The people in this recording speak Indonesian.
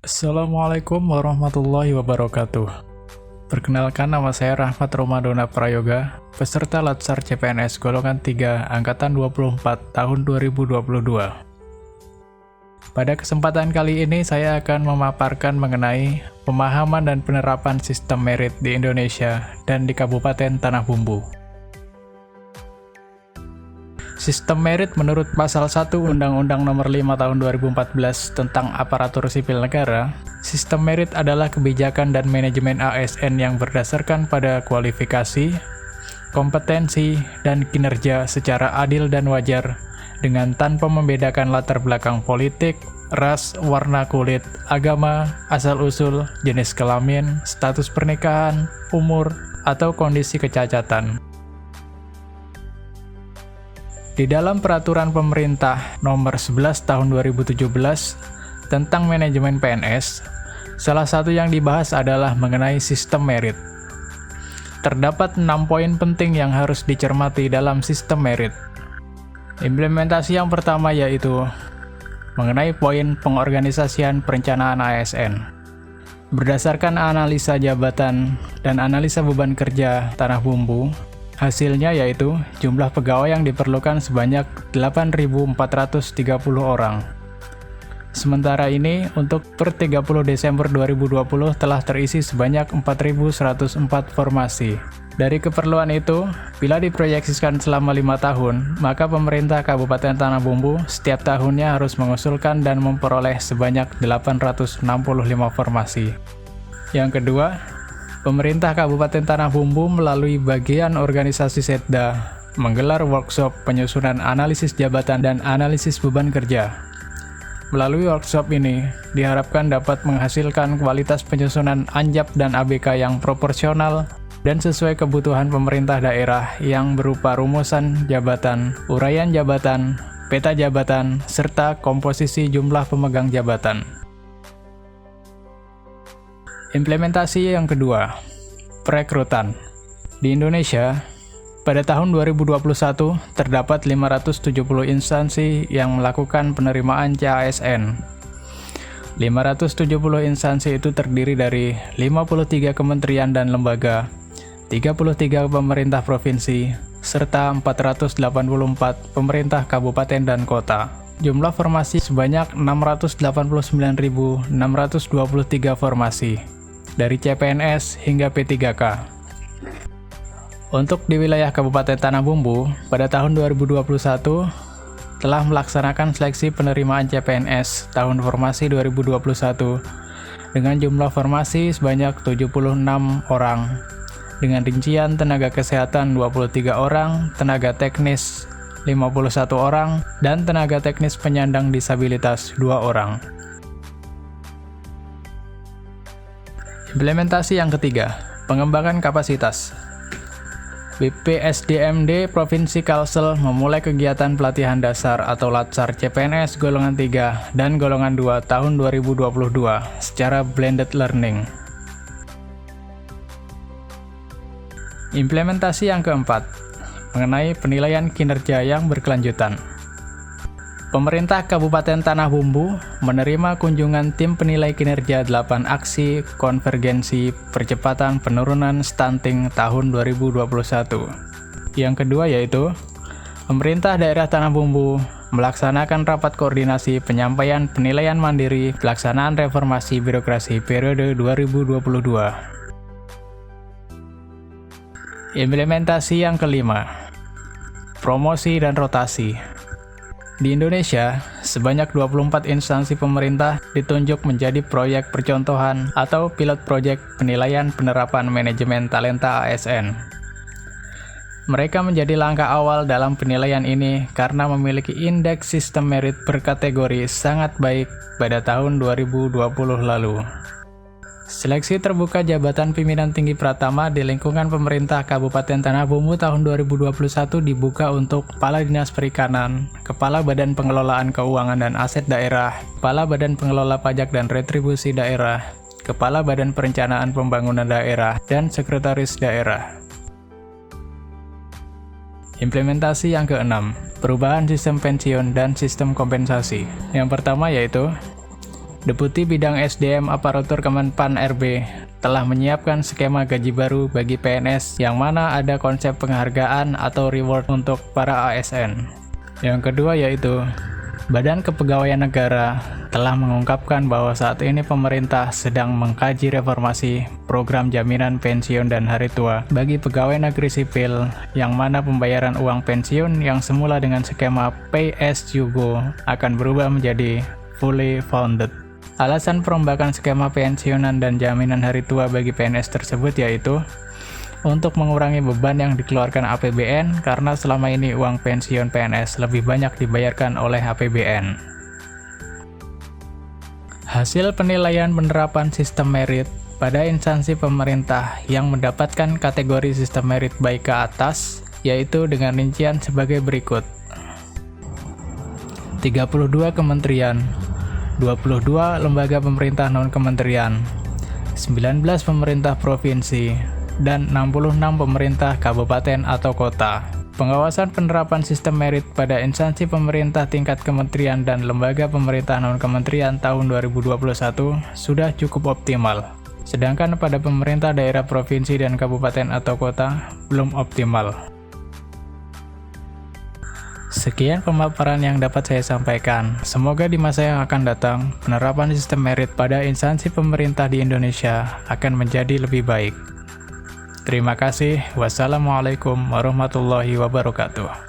Assalamualaikum warahmatullahi wabarakatuh. Perkenalkan, nama saya Rahmat Romadona Prayoga, peserta Latsar CPNS golongan 3 angkatan 24 tahun 2022. Pada kesempatan kali ini saya akan memaparkan mengenai pemahaman dan penerapan sistem merit di Indonesia dan di Kabupaten Tanah Bumbu. Sistem merit menurut pasal 1 Undang-Undang Nomor 5 Tahun 2014 tentang Aparatur Sipil Negara, sistem merit adalah kebijakan dan manajemen ASN yang berdasarkan pada kualifikasi, kompetensi, dan kinerja secara adil dan wajar dengan tanpa membedakan latar belakang politik, ras, warna kulit, agama, asal-usul, jenis kelamin, status pernikahan, umur, atau kondisi kecacatan. Di dalam Peraturan Pemerintah Nomor 11 Tahun 2017 tentang manajemen PNS, salah satu yang dibahas adalah mengenai sistem merit. Terdapat 6 poin penting yang harus dicermati dalam sistem merit. Implementasi yang pertama yaitu mengenai poin pengorganisasian perencanaan ASN. Berdasarkan analisa jabatan dan analisa beban kerja Tanah Bumbu, hasilnya yaitu jumlah pegawai yang diperlukan sebanyak 8.430 orang. Sementara ini, untuk per 30 Desember 2020 telah terisi sebanyak 4.104 formasi. Dari keperluan itu, bila diproyeksikan selama 5 tahun, maka pemerintah Kabupaten Tanah Bumbu setiap tahunnya harus mengusulkan dan memperoleh sebanyak 865 formasi. Yang kedua, pemerintah Kabupaten Tanah Bumbu melalui bagian organisasi Setda menggelar workshop penyusunan analisis jabatan dan analisis beban kerja. Melalui workshop ini, diharapkan dapat menghasilkan kualitas penyusunan ANJAP dan ABK yang proporsional dan sesuai kebutuhan pemerintah daerah yang berupa rumusan jabatan, uraian jabatan, peta jabatan, serta komposisi jumlah pemegang jabatan. Implementasi yang kedua, perekrutan. Di Indonesia, pada tahun 2021 terdapat 570 instansi yang melakukan penerimaan CASN. 570 instansi itu terdiri dari 53 kementerian dan lembaga, 33 pemerintah provinsi, serta 484 pemerintah kabupaten dan kota. Jumlah formasi sebanyak 689.623 formasi, dari CPNS hingga P3K. Untuk di wilayah Kabupaten Tanah Bumbu, pada tahun 2021 telah melaksanakan seleksi penerimaan CPNS tahun formasi 2021 dengan jumlah formasi sebanyak 76 orang, dengan rincian tenaga kesehatan 23 orang, tenaga teknis 51 orang, dan tenaga teknis penyandang disabilitas 2 orang. Implementasi yang ketiga, pengembangan kapasitas. BPSDMD Provinsi Kalsel memulai kegiatan pelatihan dasar atau Latsar CPNS golongan 3 dan golongan 2 tahun 2022 secara blended learning. Implementasi yang keempat, mengenai penilaian kinerja yang berkelanjutan. Pemerintah Kabupaten Tanah Bumbu menerima kunjungan tim penilai kinerja 8 aksi konvergensi percepatan penurunan stunting tahun 2021. Yang kedua yaitu, pemerintah daerah Tanah Bumbu melaksanakan rapat koordinasi penyampaian penilaian mandiri pelaksanaan reformasi birokrasi periode 2022. Implementasi yang kelima, promosi dan rotasi. Di Indonesia, sebanyak 24 instansi pemerintah ditunjuk menjadi proyek percontohan atau pilot project penilaian penerapan manajemen talenta ASN. Mereka menjadi langkah awal dalam penilaian ini karena memiliki indeks sistem merit berkategori sangat baik pada tahun 2020 lalu. Seleksi terbuka jabatan pimpinan tinggi pratama di lingkungan pemerintah Kabupaten Tanah Bumbu tahun 2021 dibuka untuk Kepala Dinas Perikanan, Kepala Badan Pengelolaan Keuangan dan Aset Daerah, Kepala Badan Pengelola Pajak dan Retribusi Daerah, Kepala Badan Perencanaan Pembangunan Daerah, dan Sekretaris Daerah. Implementasi yang keenam, perubahan sistem pensiun dan sistem kompensasi. Yang pertama yaitu Deputi Bidang SDM Aparatur Kemenpan RB telah menyiapkan skema gaji baru bagi PNS yang mana ada konsep penghargaan atau reward untuk para ASN. Yang kedua yaitu Badan Kepegawaian Negara telah mengungkapkan bahwa saat ini pemerintah sedang mengkaji reformasi program jaminan pensiun dan hari tua bagi pegawai negeri sipil yang mana pembayaran uang pensiun yang semula dengan skema pay as you go akan berubah menjadi fully funded. Alasan perombakan skema pensiunan dan jaminan hari tua bagi PNS tersebut yaitu untuk mengurangi beban yang dikeluarkan APBN karena selama ini uang pensiun PNS lebih banyak dibayarkan oleh APBN. Hasil penilaian penerapan sistem merit pada instansi pemerintah yang mendapatkan kategori sistem merit baik ke atas, yaitu dengan rincian sebagai berikut. 32 kementerian, 22 lembaga pemerintah non-kementerian, 19 pemerintah provinsi, dan 66 pemerintah kabupaten atau kota. Pengawasan penerapan sistem merit pada instansi pemerintah tingkat kementerian dan lembaga pemerintah non-kementerian tahun 2021 sudah cukup optimal. Sedangkan pada pemerintah daerah provinsi dan kabupaten atau kota belum optimal. Sekian pemaparan yang dapat saya sampaikan. Semoga di masa yang akan datang, penerapan sistem merit pada instansi pemerintah di Indonesia akan menjadi lebih baik. Terima kasih. Wassalamualaikum warahmatullahi wabarakatuh.